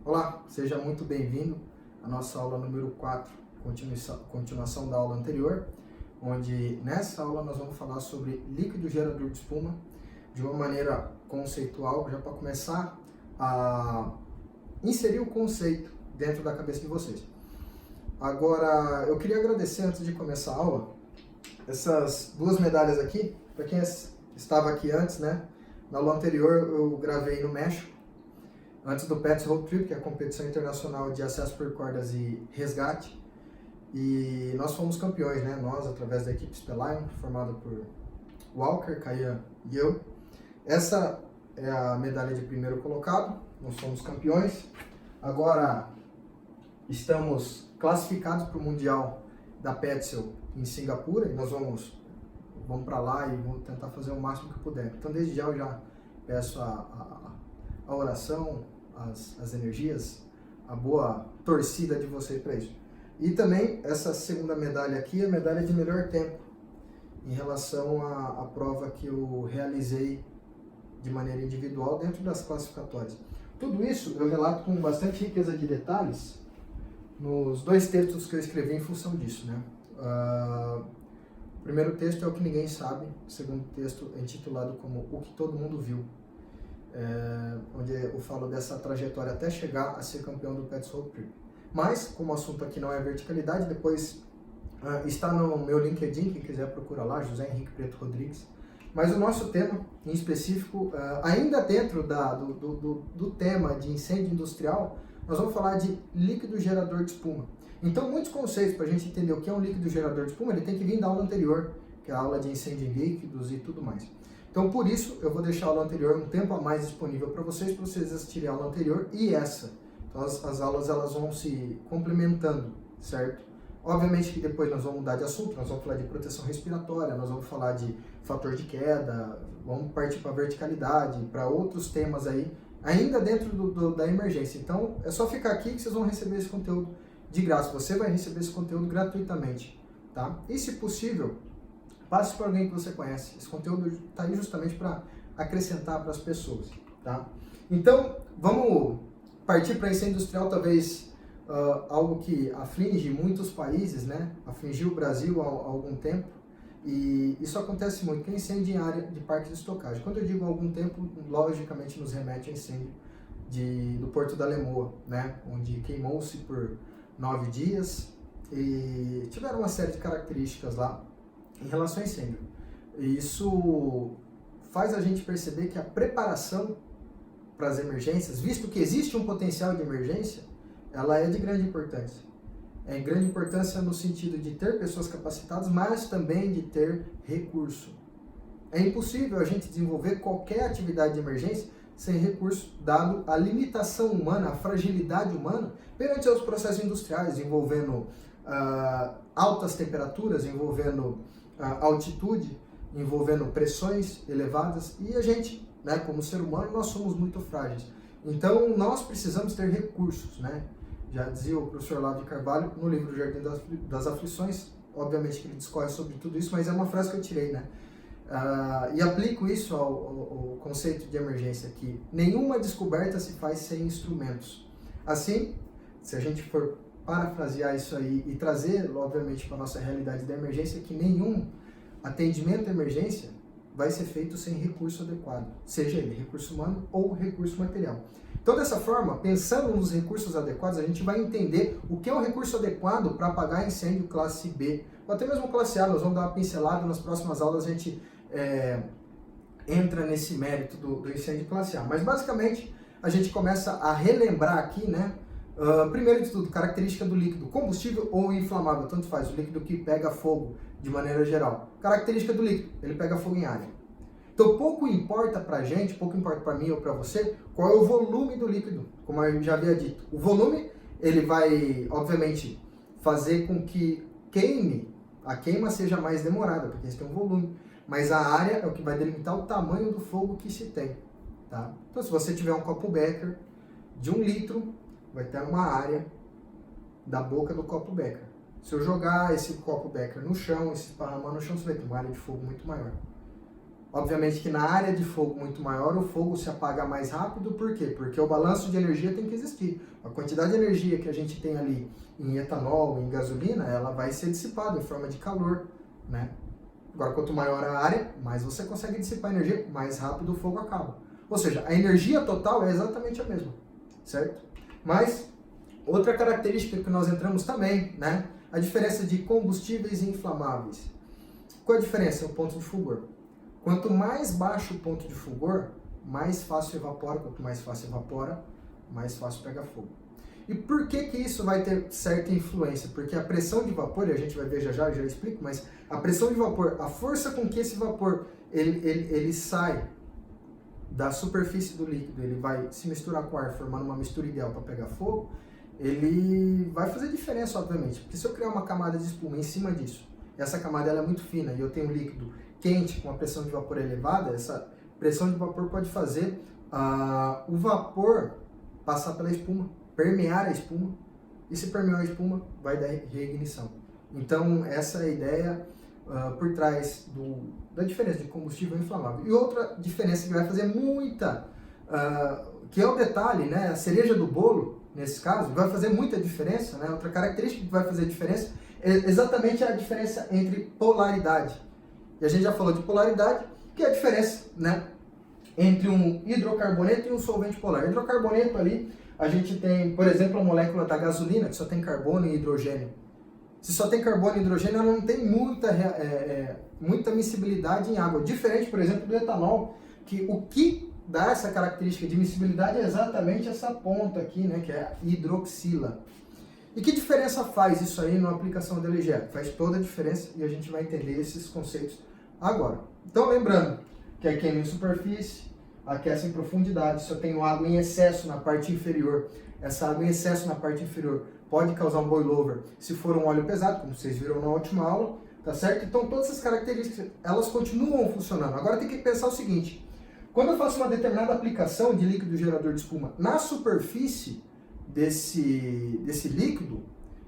Olá, seja muito bem-vindo à nossa aula número 4, continuação da aula anterior, onde nessa aula nós vamos falar sobre líquido gerador de espuma de uma maneira conceitual, já para começar a inserir o conceito dentro da cabeça de vocês. Agora, eu queria agradecer antes de começar a aula, essas duas medalhas aqui, para quem estava aqui antes, né? Na aula anterior eu gravei no México, antes do PETS Road Trip, que é a competição internacional de acesso por cordas e resgate. E nós fomos campeões, né? Nós, através da equipe Spelion, formada por Walker, Caian e eu. Essa é a medalha de primeiro colocado, nós fomos campeões. Agora estamos classificados para o Mundial da Petzl em Singapura e nós vamos para lá e vamos tentar fazer o máximo que puder. Então, desde já eu já peço a oração, as energias, a boa torcida de vocês para isso. E também essa segunda medalha aqui é a medalha de melhor tempo em relação à prova que eu realizei de maneira individual dentro das classificatórias. Tudo isso eu relato com bastante riqueza de detalhes nos dois textos que eu escrevi em função disso, né? O primeiro texto é O que Ninguém Sabe, o segundo texto é intitulado como O que Todo Mundo Viu, onde eu falo dessa trajetória até chegar a ser campeão do PETS Road Trip. Mas, como o assunto aqui não é verticalidade, depois está no meu LinkedIn, quem quiser procura lá, José Henrique Preto Rodrigues. Mas o nosso tema, em específico, ainda dentro do tema de incêndio industrial, nós vamos falar de líquido gerador de espuma. Então, muitos conceitos para a gente entender o que é um líquido gerador de espuma, ele tem que vir da aula anterior, que é a aula de incêndio em líquidos e tudo mais. Então, por isso, eu vou deixar a aula anterior um tempo a mais disponível para vocês assistirem a aula anterior e essa. Então, as aulas elas vão se complementando, certo? Obviamente que depois nós vamos mudar de assunto, nós vamos falar de proteção respiratória, nós vamos falar de fator de queda, vamos partir para verticalidade, para outros temas aí, ainda dentro da emergência. Então, é só ficar aqui que vocês vão receber esse conteúdo de graça. Você vai receber esse conteúdo gratuitamente, tá? E, se possível, passe para alguém que você conhece. Esse conteúdo está aí justamente para acrescentar para as pessoas, tá? Então, vamos partir para incêndio industrial, talvez algo que aflige muitos países, né? Afligiu o Brasil há algum tempo. E isso acontece muito, que é incêndio em área de parque de estocagem. Quando eu digo há algum tempo, logicamente nos remete ao incêndio do Porto da Lemoa, né? Onde queimou-se por 9 dias e tiveram uma série de características lá em relação ao incêndio. E isso faz a gente perceber que a preparação para as emergências, visto que existe um potencial de emergência, ela é de grande importância. É de grande importância no sentido de ter pessoas capacitadas, mas também de ter recurso. É impossível a gente desenvolver qualquer atividade de emergência sem recurso, dado a limitação humana, a fragilidade humana perante os processos industriais, envolvendo altas temperaturas, envolvendo altitude, envolvendo pressões elevadas, e a gente, né, como ser humano, nós somos muito frágeis. Então, nós precisamos ter recursos, né? Já dizia o professor Olavo de Carvalho no livro Jardim das Aflições, obviamente que ele discorre sobre tudo isso, mas é uma frase que eu tirei, né? E aplico isso ao conceito de emergência aqui. Nenhuma descoberta se faz sem instrumentos. Assim, se a gente for parafrasear isso aí e trazer, obviamente, para a nossa realidade da emergência, que nenhum atendimento à emergência vai ser feito sem recurso adequado, seja ele recurso humano ou recurso material. Então, dessa forma, pensando nos recursos adequados, a gente vai entender o que é um recurso adequado para apagar incêndio classe B, ou até mesmo classe A. Nós vamos dar uma pincelada, nas próximas aulas a gente entra nesse mérito do incêndio classe A. Mas, basicamente, a gente começa a relembrar aqui, né? Primeiro de tudo, característica do líquido, combustível ou inflamável, tanto faz, o líquido que pega fogo de maneira geral. Característica do líquido, ele pega fogo em área. Então, pouco importa pra gente, pouco importa para mim ou para você, qual é o volume do líquido, como eu já havia dito. O volume, ele vai, obviamente, fazer com que a queima seja mais demorada, porque eles têm um volume. Mas a área é o que vai delimitar o tamanho do fogo que se tem, tá? Então, se você tiver um copo Becker de 1 litro, vai ter uma área da boca do copo Becker. Se eu jogar esse copo Becker no chão, esse esparramar no chão, você vai ter uma área de fogo muito maior. Obviamente que na área de fogo muito maior, o fogo se apaga mais rápido, por quê? Porque o balanço de energia tem que existir. A quantidade de energia que a gente tem ali em etanol, em gasolina, ela vai ser dissipada em forma de calor, né? Agora, quanto maior a área, mais você consegue dissipar energia, mais rápido o fogo acaba. Ou seja, a energia total é exatamente a mesma, certo? Mas, outra característica que nós entramos também, né? A diferença de combustíveis e inflamáveis. Qual a diferença? O ponto de fulgor. Quanto mais baixo o ponto de fulgor, mais fácil evapora. Quanto mais fácil evapora, mais fácil pega fogo. E por que que isso vai ter certa influência? Porque a pressão de vapor, e a gente vai ver já explico, mas a pressão de vapor, a força com que esse vapor ele sai da superfície do líquido, ele vai se misturar com o ar, formando uma mistura ideal para pegar fogo, ele vai fazer diferença, obviamente. Porque se eu criar uma camada de espuma em cima disso, essa camada ela é muito fina e eu tenho um líquido quente com uma pressão de vapor elevada, essa pressão de vapor pode fazer o vapor passar pela espuma, permear a espuma, e se permear a espuma, vai dar reignição. Então, essa é a ideia por trás da diferença de combustível inflamável. E outra diferença que vai fazer muita, que é o detalhe, né, a cereja do bolo, nesse caso, vai fazer muita diferença, né, outra característica que vai fazer diferença é exatamente a diferença entre polaridade. E a gente já falou de polaridade, que é a diferença, né, entre um hidrocarboneto e um solvente polar. Hidrocarboneto ali, a gente tem, por exemplo, a molécula da gasolina, que só tem carbono e hidrogênio. Se só tem carbono e hidrogênio, ela não tem muita miscibilidade em água. Diferente, por exemplo, do etanol, que o que dá essa característica de miscibilidade é exatamente essa ponta aqui, né, que é a hidroxila. E que diferença faz isso aí na aplicação da LGE? Faz toda a diferença e a gente vai entender esses conceitos agora. Então, lembrando que é queima em superfície, aquece em profundidade. Se eu tenho água em excesso na parte inferior, essa água em excesso na parte inferior pode causar um boilover se for um óleo pesado, como vocês viram na última aula, tá certo? Então, todas essas características, elas continuam funcionando. Agora tem que pensar o seguinte, quando eu faço uma determinada aplicação de líquido gerador de espuma na superfície desse líquido,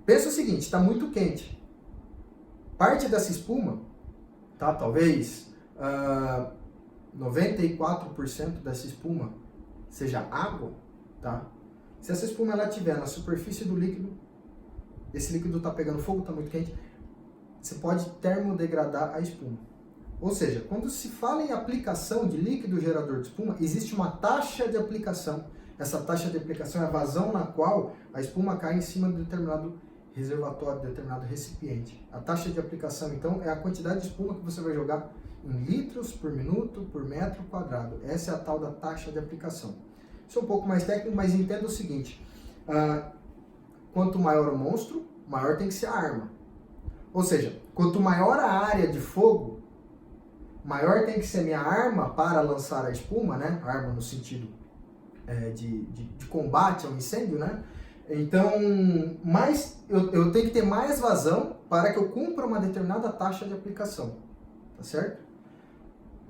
pensa o seguinte, está muito quente. Parte dessa espuma, tá? Talvez 94% dessa espuma seja água, tá? Se essa espuma ela estiver na superfície do líquido, esse líquido está pegando fogo, está muito quente, você pode termodegradar a espuma. Ou seja, quando se fala em aplicação de líquido gerador de espuma, existe uma taxa de aplicação. Essa taxa de aplicação é a vazão na qual a espuma cai em cima de determinado reservatório, de determinado recipiente. A taxa de aplicação, então, é a quantidade de espuma que você vai jogar em litros por minuto por metro quadrado. Essa é a tal da taxa de aplicação. Isso é um pouco mais técnico, mas entenda o seguinte, quanto maior o monstro, maior tem que ser a arma. Ou seja, quanto maior a área de fogo, maior tem que ser minha arma para lançar a espuma, né? Arma no sentido de combate ao incêndio, né? Então, eu tenho que ter mais vazão para que eu cumpra uma determinada taxa de aplicação, tá certo?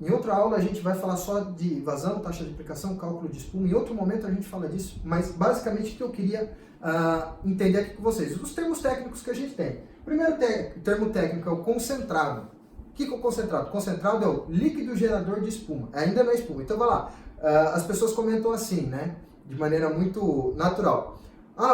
Em outra aula a gente vai falar só de vazão, taxa de aplicação, cálculo de espuma. Em outro momento a gente fala disso, mas basicamente o que eu queria entender aqui com vocês. Os termos técnicos que a gente tem. O primeiro termo técnico é o concentrado. O que é o concentrado? O concentrado é o líquido gerador de espuma. Ainda não é espuma. Então vai lá. As pessoas comentam assim, né? De maneira muito natural.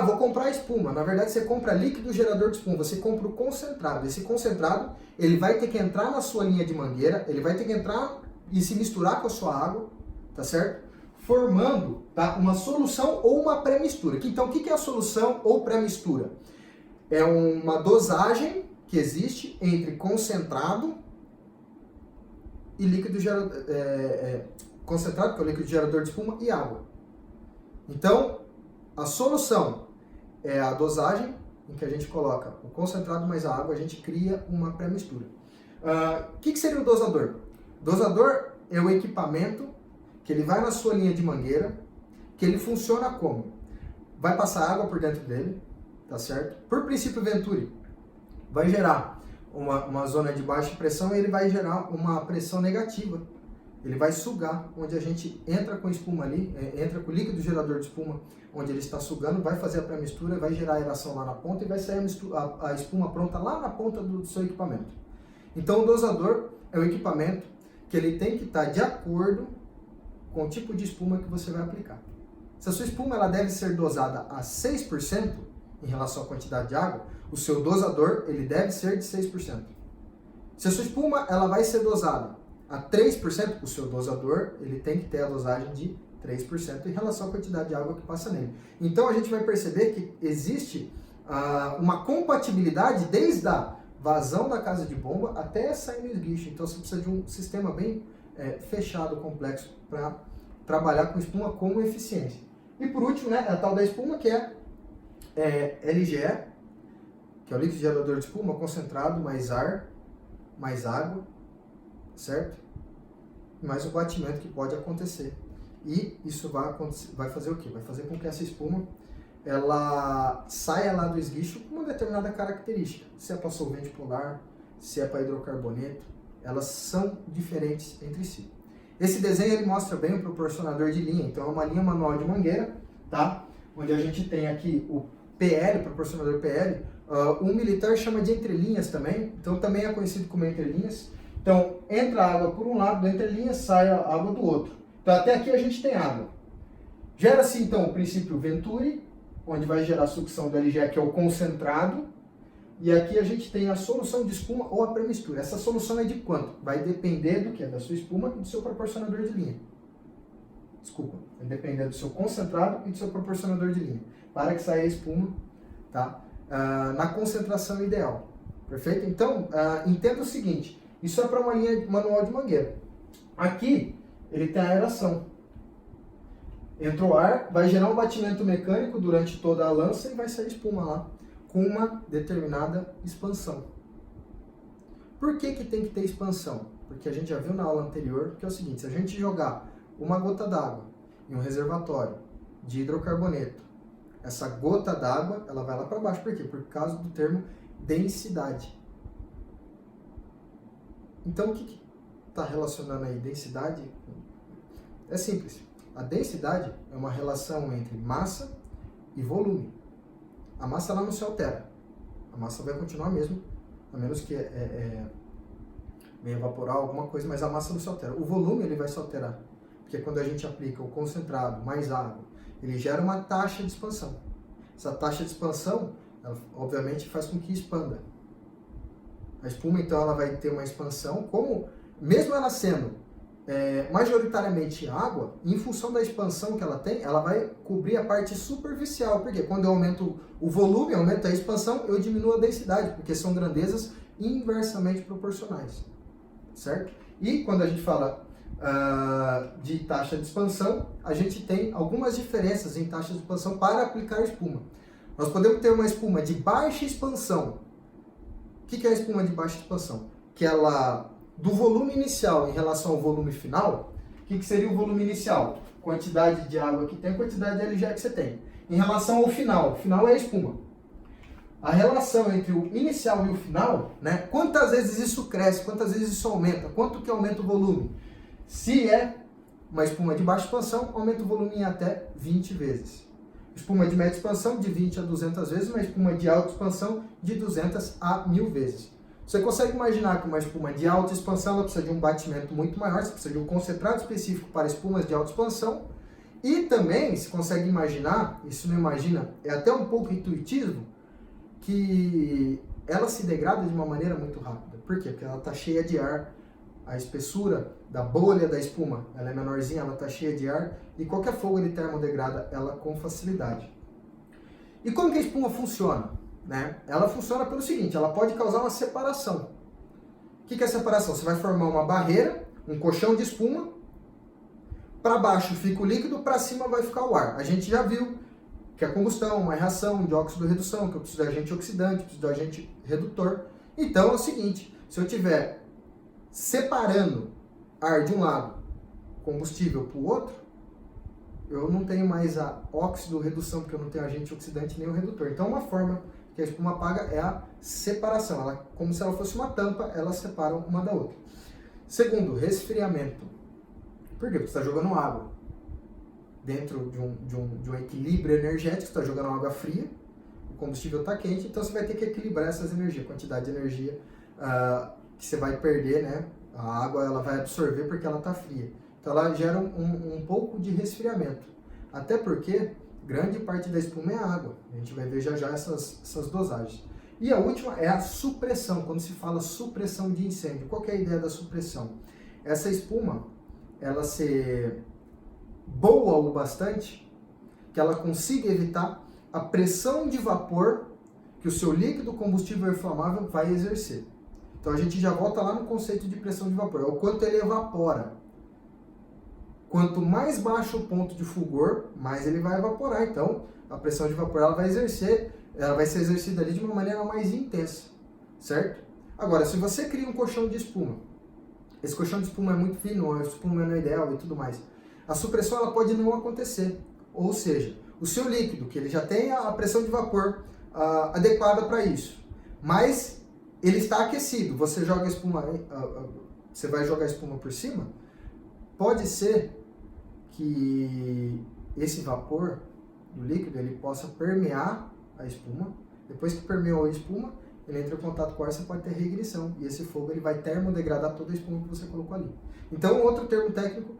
Vou comprar espuma. Na verdade, você compra líquido gerador de espuma. Você compra o concentrado. Esse concentrado, ele vai ter que entrar na sua linha de mangueira, ele vai ter que entrar e se misturar com a sua água, tá certo? Formando, tá, uma solução ou uma pré-mistura. Então, o que é a solução ou pré-mistura? É uma dosagem que existe entre concentrado e líquido gerador... concentrado, que é o líquido gerador de espuma, e água. Então, a solução é a dosagem em que a gente coloca o concentrado mais a água, a gente cria uma pré-mistura. O que seria o dosador? O dosador é o equipamento que ele vai na sua linha de mangueira, que ele funciona como? Vai passar água por dentro dele, tá certo? Por princípio Venturi, vai gerar uma zona de baixa pressão e ele vai gerar uma pressão negativa. Ele vai sugar, onde a gente entra com espuma ali, entra com o líquido gerador de espuma, onde ele está sugando, vai fazer a pré-mistura, vai gerar aeração lá na ponta e vai sair a espuma pronta lá na ponta do seu equipamento. Então o dosador é o equipamento que ele tem que estar de acordo com o tipo de espuma que você vai aplicar. Se a sua espuma ela deve ser dosada a 6% em relação à quantidade de água, o seu dosador ele deve ser de 6%. Se a sua espuma ela vai ser dosada a 3%, o seu dosador ele tem que ter a dosagem de 3% em relação à quantidade de água que passa nele. Então a gente vai perceber que existe uma compatibilidade desde a vazão da casa de bomba até sair no esguicho. Então você precisa de um sistema bem fechado, complexo, para trabalhar com espuma com eficiência. E por último, né, a tal da espuma que é LGE, que é o líquido gerador de espuma concentrado, mais ar, mais água, certo? Mais o batimento que pode acontecer. E isso vai fazer o quê? Vai fazer com que essa espuma ela saia lá do esguicho com uma determinada característica. Se é para solvente polar, se é para hidrocarboneto, elas são diferentes entre si. Esse desenho ele mostra bem o proporcionador de linha. Então é uma linha manual de mangueira, tá? Onde a gente tem aqui o PL, proporcionador PL. Um militar chama de entrelinhas também, então também é conhecido como entrelinhas. Então entra a água por um lado do entrelinhas, sai a água do outro. Então até aqui a gente tem água. Gera-se então o princípio Venturi, onde vai gerar a sucção do LGE, que é o concentrado. E aqui a gente tem a solução de espuma ou a premistura. Essa solução é de quanto? Vai depender do que? Da sua espuma e do seu proporcionador de linha. Desculpa, vai depender do seu concentrado e do seu proporcionador de linha. Para que saia a espuma, tá? Na concentração ideal. Perfeito? Então, entenda o seguinte. Isso é para uma linha manual de mangueira. Aqui, ele tem a aeração. Entra o ar, vai gerar um batimento mecânico durante toda a lança e vai sair espuma lá, com uma determinada expansão. Por que tem que ter expansão? Porque a gente já viu na aula anterior que é o seguinte, se a gente jogar uma gota d'água em um reservatório de hidrocarboneto, essa gota d'água ela vai lá para baixo. Por quê? Por causa do termo densidade. Então o que está relacionando aí densidade? É simples. A densidade é uma relação entre massa e volume. A massa ela não se altera. A massa vai continuar mesmo, a menos que venha evaporar alguma coisa, mas a massa não se altera. O volume ele vai se alterar, porque quando a gente aplica o concentrado mais água, ele gera uma taxa de expansão. Essa taxa de expansão, ela, obviamente, faz com que expanda. A espuma, então, ela vai ter uma expansão, como, mesmo ela sendo majoritariamente água, em função da expansão que ela tem, ela vai cobrir a parte superficial, porque quando eu aumento o volume, aumento a expansão, eu diminuo a densidade, porque são grandezas inversamente proporcionais, certo? E quando a gente fala de taxa de expansão, a gente tem algumas diferenças em taxa de expansão para aplicar espuma. Nós podemos ter uma espuma de baixa expansão. O que é a espuma de baixa expansão? Que ela, do volume inicial em relação ao volume final, o que seria o volume inicial? Quantidade de água que tem, quantidade de LGE que você tem. Em relação ao final é a espuma. A relação entre o inicial e o final, né? Quantas vezes isso cresce, quantas vezes isso aumenta, quanto que aumenta o volume? Se é uma espuma de baixa expansão, aumenta o volume em até 20 vezes. Espuma de média expansão, de 20 a 200 vezes, uma espuma de alta expansão, de 200 a 1000 vezes. Você consegue imaginar que uma espuma de alta expansão ela precisa de um batimento muito maior, você precisa de um concentrado específico para espumas de alta expansão, e também se consegue imaginar, isso não imagina, é até um pouco intuitivo, que ela se degrada de uma maneira muito rápida. Por quê? Porque ela está cheia de ar, a espessura da bolha da espuma ela é menorzinha, ela está cheia de ar, e qualquer fogo ele termodegrada ela com facilidade. E como que a espuma funciona? Né? Ela funciona pelo seguinte, ela pode causar uma separação. O que é separação? Você vai formar uma barreira, um colchão de espuma, para baixo fica o líquido, para cima vai ficar o ar. A gente já viu que a combustão, uma reação de óxido-redução, que eu preciso de agente oxidante, preciso de agente redutor. Então é o seguinte, se eu tiver separando ar de um lado, combustível para o outro, eu não tenho mais a óxido-redução, porque eu não tenho agente oxidante nem o redutor. Então uma forma que a espuma apaga é a separação. Ela, como se ela fosse uma tampa, elas separam uma da outra. Segundo, resfriamento. Por quê? Porque você está jogando água dentro de um equilíbrio energético, você está jogando água fria, o combustível está quente, então você vai ter que equilibrar essas energias, a quantidade de energia que você vai perder, né, A água ela vai absorver porque ela está fria. Então ela gera um pouco de resfriamento. Até porque grande parte da espuma é água. A gente vai ver já essas dosagens. E a última é a supressão. Quando se fala supressão de incêndio, qual que é a ideia da supressão? Essa espuma, ela ser boa o bastante, que ela consiga evitar a pressão de vapor que o seu líquido combustível inflamável vai exercer. Então a gente já volta lá no conceito de pressão de vapor, é o quanto ele evapora. Quanto mais baixo o ponto de fulgor, mais ele vai evaporar. Então a pressão de vapor ela vai ser exercida ali de uma maneira mais intensa, certo? Agora, se você cria um colchão de espuma, esse colchão de espuma é muito fino, a espuma não é ideal e tudo mais, a supressão ela pode não acontecer. Ou seja, o seu líquido, que ele já tem a pressão de vapor adequada para isso, mas ele está aquecido, você joga a espuma, você vai jogar a espuma por cima, pode ser que esse vapor do líquido ele possa permear a espuma. Depois que permeou a espuma, ele entra em contato com o ar, você pode ter reignição, e esse fogo ele vai termodegradar toda a espuma que você colocou ali. Então, outro termo técnico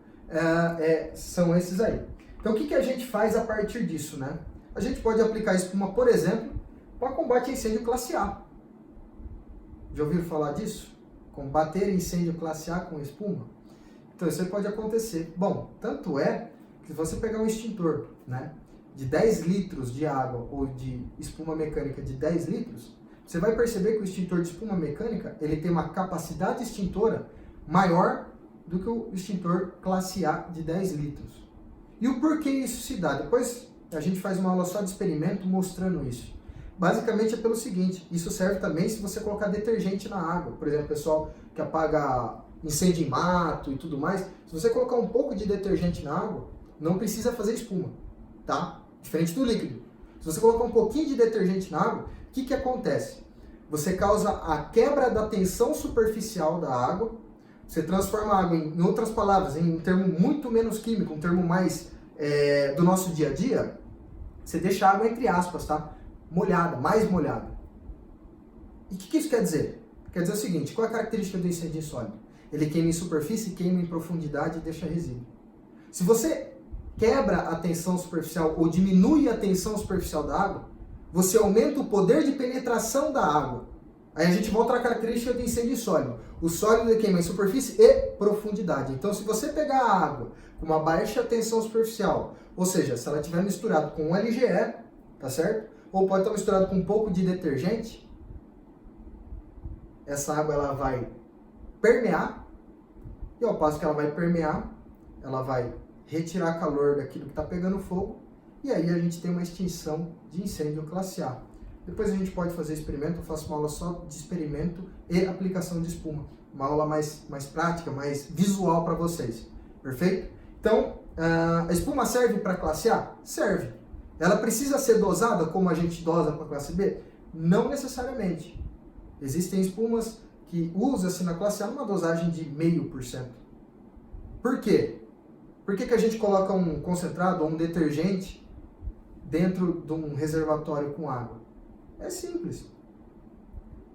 são esses aí. Então, o que a gente faz a partir disso, né? A gente pode aplicar espuma, por exemplo, para combate a incêndio classe A. Já ouviram falar disso? Combater incêndio classe A com espuma? Então, isso aí pode acontecer. Bom, tanto é que se você pegar um extintor, né, de 10 litros de água ou de espuma mecânica de 10 litros, você vai perceber que o extintor de espuma mecânica ele tem uma capacidade extintora maior do que o extintor classe A de 10 litros. E o porquê isso se dá? Depois a gente faz uma aula só de experimento mostrando isso. Basicamente é pelo seguinte, isso serve também se você colocar detergente na água. Por exemplo, pessoal que apaga incêndio em mato e tudo mais, se você colocar um pouco de detergente na água, não precisa fazer espuma, tá? Diferente do líquido. Se você colocar um pouquinho de detergente na água, o que acontece? Você causa a quebra da tensão superficial da água, você transforma a água, em outras palavras, em um termo muito menos químico, um termo mais do nosso dia a dia, você deixa a água entre aspas, tá? Molhada, mais molhada. E o que isso quer dizer? Quer dizer o seguinte, qual é a característica do incêndio insólido? Ele queima em superfície, queima em profundidade e deixa resíduo. Se você quebra a tensão superficial ou diminui a tensão superficial da água, você aumenta o poder de penetração da água. Aí a gente volta à característica do incêndio sólido. O sólido queima em superfície e profundidade. Então, se você pegar a água com uma baixa tensão superficial, ou seja, se ela estiver misturada com um LGE, tá certo? Ou pode estar misturado com um pouco de detergente, essa água ela vai permear, e ao passo que ela vai permear, ela vai retirar calor daquilo que está pegando fogo, e aí a gente tem uma extinção de incêndio classe A. Depois a gente pode fazer experimento, eu faço uma aula só de experimento e aplicação de espuma. Uma aula mais prática, mais visual para vocês. Perfeito? Então, a espuma serve para classe A? Serve. Ela precisa ser dosada como a gente dosa para a classe B? Não necessariamente. Existem espumas que usa-se na classe A numa dosagem de 0,5%. Por quê? Por que a gente coloca um concentrado ou um detergente dentro de um reservatório com água? É simples.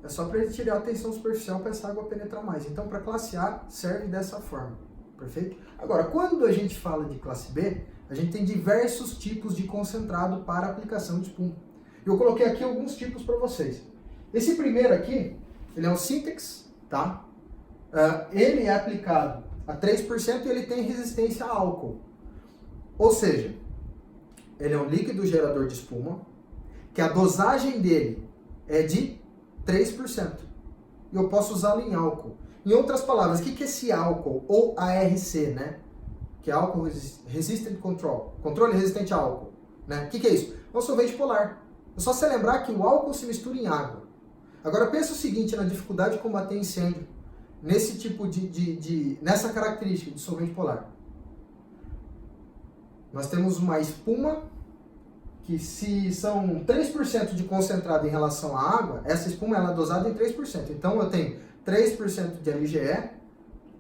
É só para ele tirar a tensão superficial para essa água penetrar mais. Então, para classe A, serve dessa forma. Perfeito? Agora, quando a gente fala de classe B, a gente tem diversos tipos de concentrado para aplicação de espuma. Eu coloquei aqui alguns tipos para vocês. Esse primeiro aqui, ele é um Sintex, tá? Ele é aplicado a 3% e ele tem resistência a álcool. Ou seja, ele é um líquido gerador de espuma, que a dosagem dele é de 3%. E eu posso usá-lo em álcool. Em outras palavras, o que é esse álcool? Ou ARC, né? Que é Alcohol Resistant Control. Controle resistente a álcool. Né? O que é isso? É um solvente polar. É só você lembrar que o álcool se mistura em água. Agora pensa o seguinte na dificuldade de combater incêndio nesse tipo nessa característica de solvente polar. Nós temos uma espuma que se são 3% de concentrado em relação à água, essa espuma ela é dosada em 3%. Então eu tenho 3% de LGE,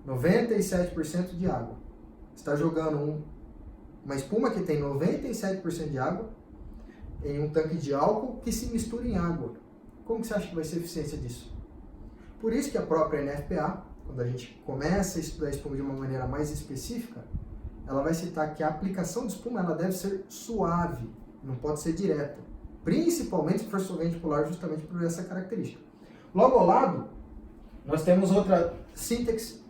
97% de água. Você está jogando uma espuma que tem 97% de água em um tanque de álcool que se mistura em água. Como que você acha que vai ser a eficiência disso? Por isso que a própria NFPA quando a gente começa a estudar espuma de uma maneira mais específica, ela vai citar que a aplicação de espuma ela deve ser suave, não pode ser direta. Principalmente se for solvente polar, justamente por essa característica. Logo ao lado, nós temos outra Sintex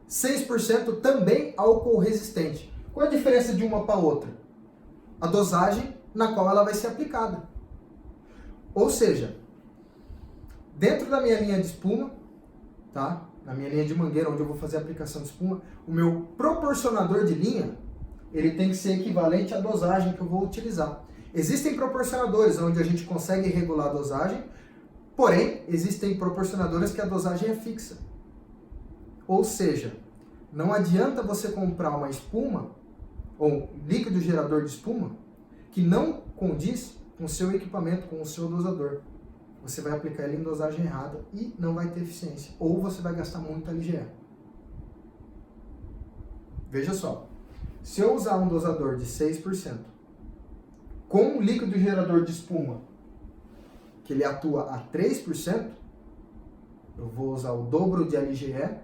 6% também álcool resistente. Qual é a diferença de uma para outra? A dosagem na qual ela vai ser aplicada. Ou seja, dentro da minha linha de espuma, tá? Na minha linha de mangueira, onde eu vou fazer a aplicação de espuma, o meu proporcionador de linha, ele tem que ser equivalente à dosagem que eu vou utilizar. Existem proporcionadores onde a gente consegue regular a dosagem, porém, existem proporcionadores que a dosagem é fixa. Ou seja, não adianta você comprar uma espuma, ou um líquido gerador de espuma, que não condiz com o seu equipamento, com o seu dosador. Você vai aplicar ele em dosagem errada e não vai ter eficiência. Ou você vai gastar muita LGE. Veja só, se eu usar um dosador de 6%, com um líquido gerador de espuma, que ele atua a 3%, eu vou usar o dobro de LGE,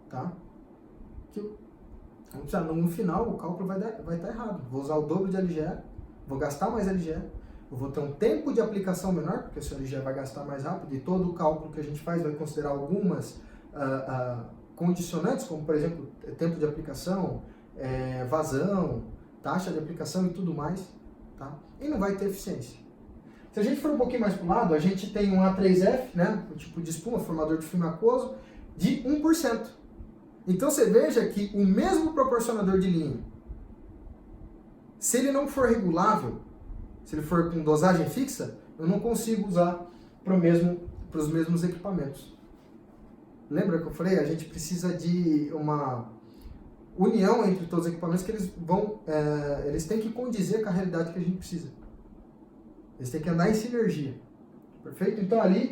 tá? No final, o cálculo vai estar errado. Vou usar o dobro de LGE, vou gastar mais LGE, eu vou ter um tempo de aplicação menor, porque o seu LGE vai gastar mais rápido, e todo o cálculo que a gente faz vai considerar algumas condicionantes, como, por exemplo, tempo de aplicação, vazão, taxa de aplicação e tudo mais, tá? E não vai ter eficiência. Se a gente for um pouquinho mais para o lado, a gente tem um A3F, né, um tipo de espuma, formador de filme aquoso, de 1%. Então você veja que o mesmo proporcionador de linha, se ele não for regulável, se ele for com dosagem fixa, eu não consigo usar para os mesmos equipamentos. Lembra que eu falei? A gente precisa de uma união entre todos os equipamentos que eles têm que condizer com a realidade que a gente precisa. Eles têm que andar em sinergia. Perfeito? Então ali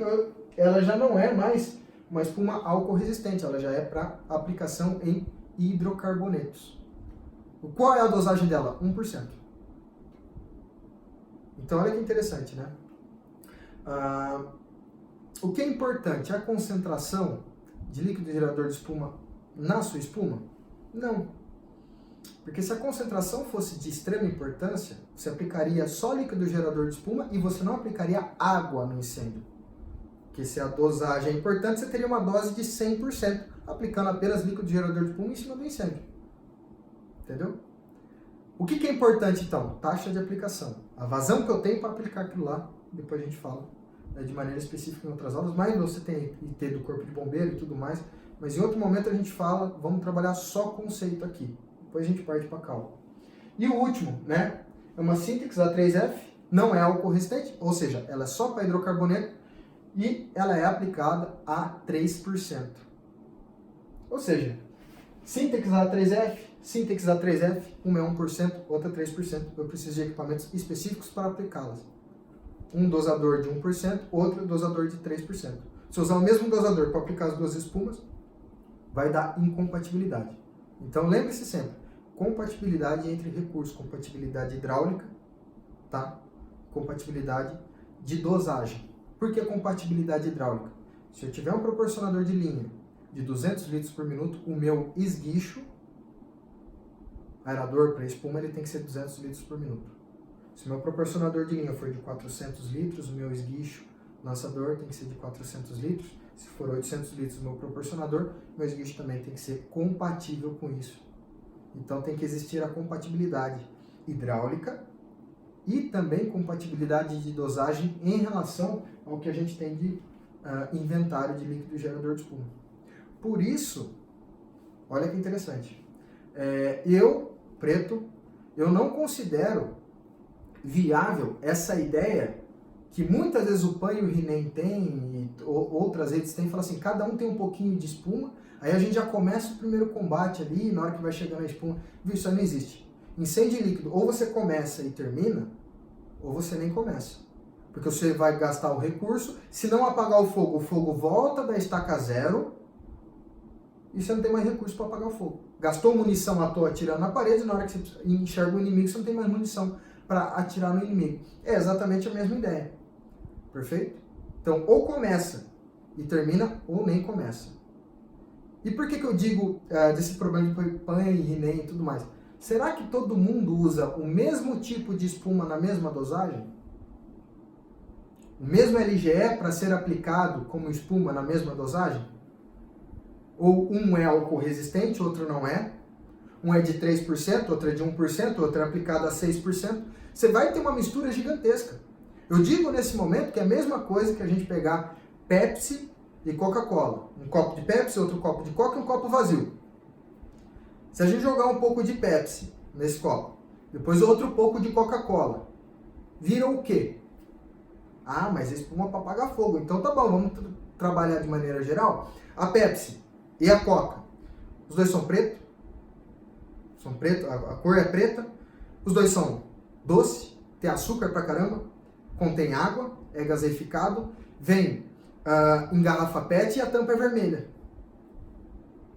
ela já não é mais uma espuma álcool resistente, ela já é para aplicação em hidrocarbonetos. Qual é a dosagem dela? 1%. Então olha que interessante, né? O que é importante? A concentração de líquido gerador de espuma na sua espuma? Não. Porque se a concentração fosse de extrema importância, você aplicaria só líquido gerador de espuma e você não aplicaria água no incêndio. Porque se a dosagem é importante, você teria uma dose de 100%, aplicando apenas líquido gerador de espuma em cima do incêndio. Entendeu? O que é importante então? Taxa de aplicação. A vazão que eu tenho para aplicar aquilo lá, depois a gente fala de maneira específica em outras aulas, mas você tem IT do corpo de bombeiro e tudo mais, mas em outro momento a gente fala, vamos trabalhar só conceito aqui. Depois a gente parte para cálculo. E o último, né? É uma Sintex A3F, não é álcool resistente, ou seja, ela é só para hidrocarboneto e ela é aplicada a 3%. Ou seja, Sintex A3F, uma é 1%, outra 3%. Eu preciso de equipamentos específicos para aplicá-las. Um dosador de 1%, outro dosador de 3%. Se eu usar o mesmo dosador para aplicar as duas espumas, vai dar incompatibilidade. Então lembre-se sempre, compatibilidade entre recursos, compatibilidade hidráulica, tá? Compatibilidade de dosagem. Por que compatibilidade hidráulica? Se eu tiver um proporcionador de linha de 200 litros por minuto, o meu esguicho, aerador para espuma, ele tem que ser 200 litros por minuto. Se o meu proporcionador de linha for de 400 litros, o meu esguicho lançador tem que ser de 400 litros. Se for 800 litros o meu proporcionador, meu esguicho também tem que ser compatível com isso. Então tem que existir a compatibilidade hidráulica e também compatibilidade de dosagem em relação ao que a gente tem de inventário de líquido gerador de espuma. Por isso, olha que interessante, eu não considero viável essa ideia que muitas vezes o PAN e o RINEM têm, e outras redes têm, fala assim, cada um tem um pouquinho de espuma, aí a gente já começa o primeiro combate ali, na hora que vai chegando a espuma, isso aí não existe. Incêndio líquido, ou você começa e termina, ou você nem começa. Porque você vai gastar o recurso, se não apagar o fogo volta da estaca zero, e você não tem mais recurso para apagar o fogo. Gastou munição à toa atirando na parede, na hora que você enxerga o inimigo, você não tem mais munição para atirar no inimigo. É exatamente a mesma ideia. Perfeito? Então, ou começa e termina, ou nem começa. E por que eu digo desse problema de PAN e RINEM e tudo mais? Será que todo mundo usa o mesmo tipo de espuma na mesma dosagem? O mesmo LGE para ser aplicado como espuma na mesma dosagem? Ou um é álcool resistente, outro não é? Um é de 3%, outro é de 1%, outro é aplicado a 6%. Você vai ter uma mistura gigantesca. Eu digo nesse momento que é a mesma coisa que a gente pegar Pepsi e Coca-Cola. Um copo de Pepsi, outro copo de Coca e um copo vazio. Se a gente jogar um pouco de Pepsi nesse copo, depois outro pouco de Coca-Cola, vira o quê? Ah, mas é espuma para apagar fogo. Então tá bom, vamos trabalhar de maneira geral. A Pepsi e a Coca, os dois são preto? São preto, a cor é preta. Os dois são doce, tem açúcar pra caramba, contém água, é gaseificado, vem em garrafa PET e a tampa é vermelha.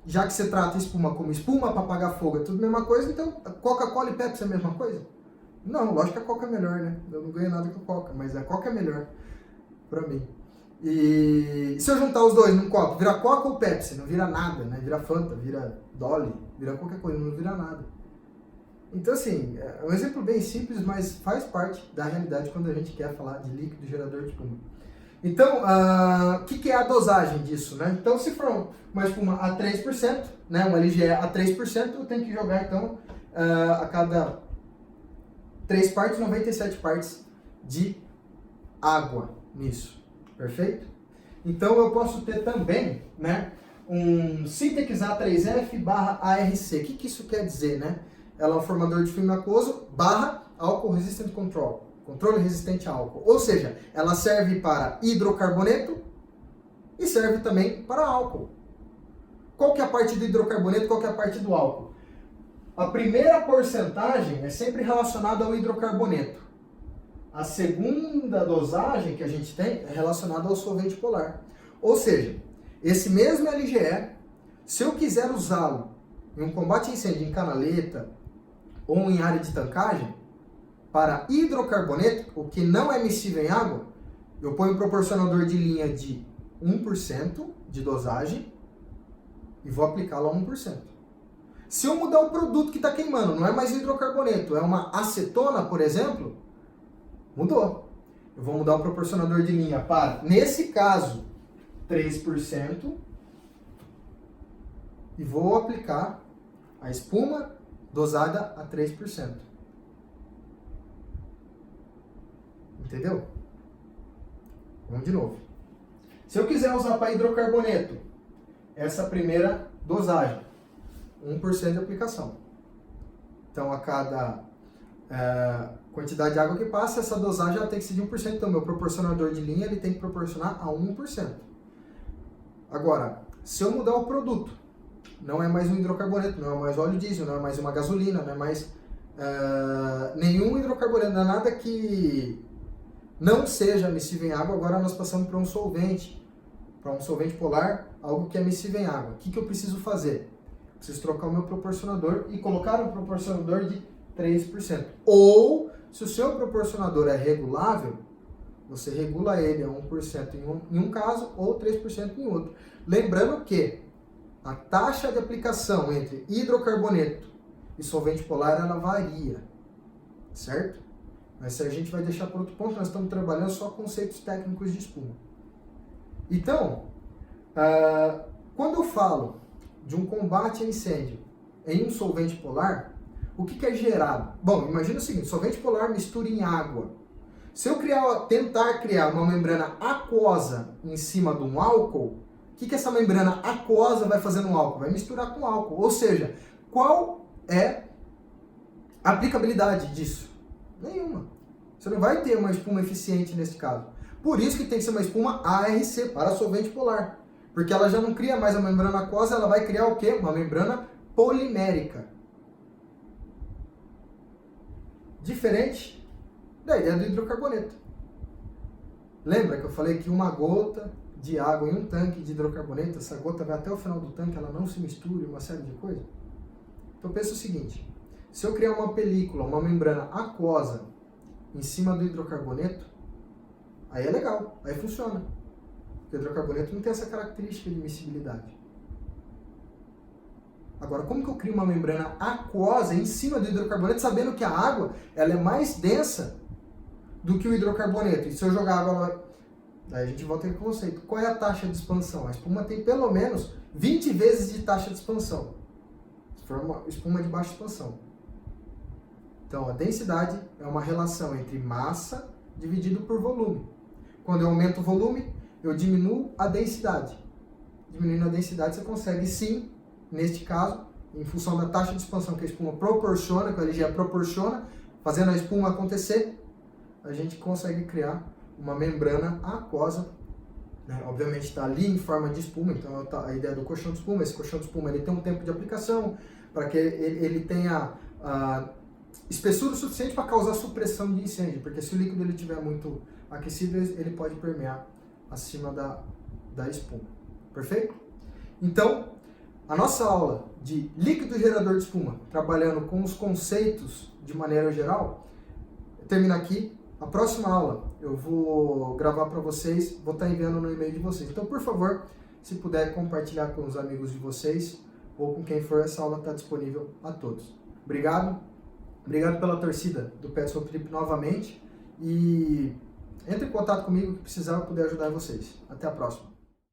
Já que você trata espuma como espuma para apagar fogo, é tudo a mesma coisa, então Coca-Cola e Pepsi é a mesma coisa? Não, lógico que a Coca é melhor, né? Eu não ganho nada com a Coca, mas a Coca é melhor pra mim. E se eu juntar os dois num copo, vira Coca ou Pepsi? Não vira nada, né? Vira Fanta, vira Dolly, vira qualquer coisa, não vira nada. Então, assim, é um exemplo bem simples, mas faz parte da realidade quando a gente quer falar de líquido gerador de espuma. Então, o que é a dosagem disso, né? Então, se for uma espuma a 3%, né, uma LGE a 3%, eu tenho que jogar, então, a cada 3 partes, 97 partes de água nisso. Perfeito? Então, eu posso ter também, né, um Sintex A3F/ARC. O que isso quer dizer, né? Ela é um formador de filme aquoso / Alcohol Resistant Control. Controle resistente a álcool. Ou seja, ela serve para hidrocarboneto e serve também para álcool. Qual que é a parte do hidrocarboneto, qual que é a parte do álcool? A primeira porcentagem é sempre relacionada ao hidrocarboneto. A segunda dosagem que a gente tem é relacionada ao solvente polar. Ou seja, esse mesmo LGE, se eu quiser usá-lo em um combate a incêndio em canaleta ou em área de tancagem, para hidrocarboneto, o que não é miscível em água, eu ponho um proporcionador de linha de 1% de dosagem e vou aplicá-lo a 1%. Se eu mudar o produto que está queimando, não é mais hidrocarboneto, é uma acetona, por exemplo, mudou. Eu vou mudar o proporcionador de linha para, nesse caso, 3% e vou aplicar a espuma dosada a 3%. Entendeu? Vamos de novo. Se eu quiser usar para hidrocarboneto, essa primeira dosagem, 1% de aplicação. Então, a cada quantidade de água que passa, essa dosagem ela tem que ser de 1%. Então, meu proporcionador de linha ele tem que proporcionar a 1%. Agora, se eu mudar o produto, não é mais um hidrocarboneto, não é mais óleo diesel, não é mais uma gasolina, não é mais nenhum hidrocarboneto, não é nada que não seja miscível em água. Agora nós passamos para um solvente polar, algo que é miscível em água. O que eu preciso fazer? Preciso trocar o meu proporcionador e colocar um proporcionador de 3%. Ou, se o seu proporcionador é regulável, você regula ele a 1% em um caso ou 3% em outro. Lembrando que a taxa de aplicação entre hidrocarboneto e solvente polar, ela varia, certo? Mas se a gente vai deixar para outro ponto, nós estamos trabalhando só conceitos técnicos de espuma. Então, quando eu falo de um combate a incêndio em um solvente polar, o que é gerado? Bom, imagina o seguinte, solvente polar mistura em água. Se eu tentar criar uma membrana aquosa em cima de um álcool, o que essa membrana aquosa vai fazer no álcool? Vai misturar com álcool. Ou seja, qual é a aplicabilidade disso? Nenhuma. Você não vai ter uma espuma eficiente nesse caso. Por isso que tem que ser uma espuma ARC, para solvente polar. Porque ela já não cria mais a membrana aquosa, ela vai criar o quê? Uma membrana polimérica. Diferente da ideia do hidrocarboneto. Lembra que eu falei que uma gota de água em um tanque de hidrocarboneto, essa gota vai até o final do tanque, ela não se mistura, uma série de coisas? Então pensa o seguinte, se eu criar uma película, uma membrana aquosa em cima do hidrocarboneto, aí é legal, aí funciona. O hidrocarboneto não tem essa característica de miscibilidade. Agora, como que eu crio uma membrana aquosa em cima do hidrocarboneto, sabendo que a água ela é mais densa do que o hidrocarboneto? E se eu jogar água, ela vai... Daí a gente volta aqui com o conceito. Qual é a taxa de expansão? A espuma tem pelo menos 20 vezes de taxa de expansão. Se for uma espuma de baixa expansão. Então, a densidade é uma relação entre massa dividido por volume. Quando eu aumento o volume, eu diminuo a densidade. Diminuindo a densidade, você consegue sim, neste caso, em função da taxa de expansão que a espuma proporciona, que a energia proporciona, fazendo a espuma acontecer, a gente consegue criar uma membrana aquosa, né? Obviamente está ali em forma de espuma, então a ideia do colchão de espuma. Esse colchão de espuma ele tem um tempo de aplicação para que ele tenha espessura suficiente para causar supressão de incêndio, porque se o líquido ele estiver muito aquecido, ele pode permear acima da espuma. Perfeito? Então, a nossa aula de líquido gerador de espuma, trabalhando com os conceitos de maneira geral, termina aqui. A próxima aula eu vou gravar para vocês, vou estar enviando no e-mail de vocês. Então, por favor, se puder compartilhar com os amigos de vocês ou com quem for, essa aula está disponível a todos. Obrigado. Obrigado pela torcida do Pet Soap Trip novamente. E entre em contato comigo que precisar, eu puder ajudar vocês. Até a próxima.